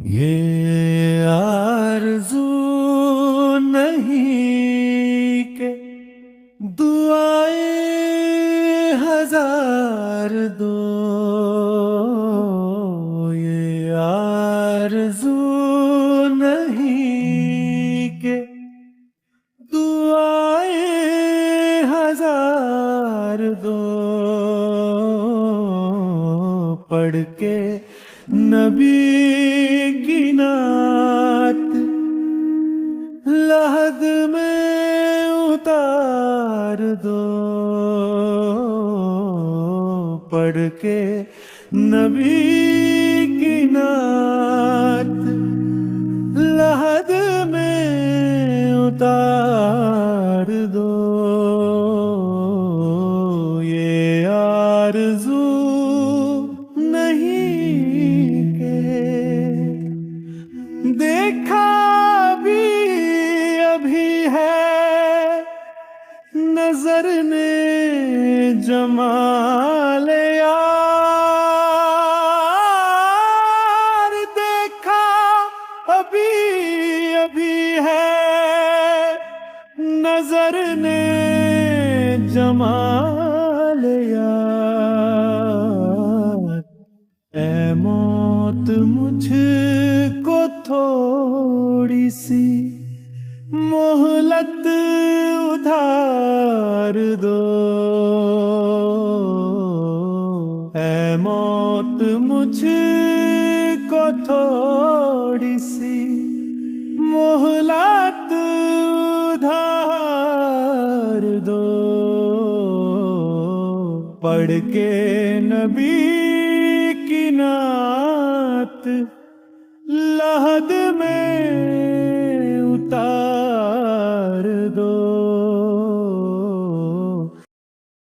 ये आरज़ू नहीं के दुआएं हजार दो। ये आरज़ू नहीं के दुआएं हजार दो। पढ़ के नबी की नात लहद में उतार दो। पढ़ के नबी की नात लहद में उतार दो। ये आरज़ू नहीं के देखा भी अभी है नजर ने जमाल यार। देखा अभी अभी है नजर ने जमाल यार। ऐ मौत मुझको थोड़ी सी मोहलत उधार दो। ऐ मौत मुझको थोड़ी सी मोहलत उधार दो। पढ़ के नबी की नात लहद में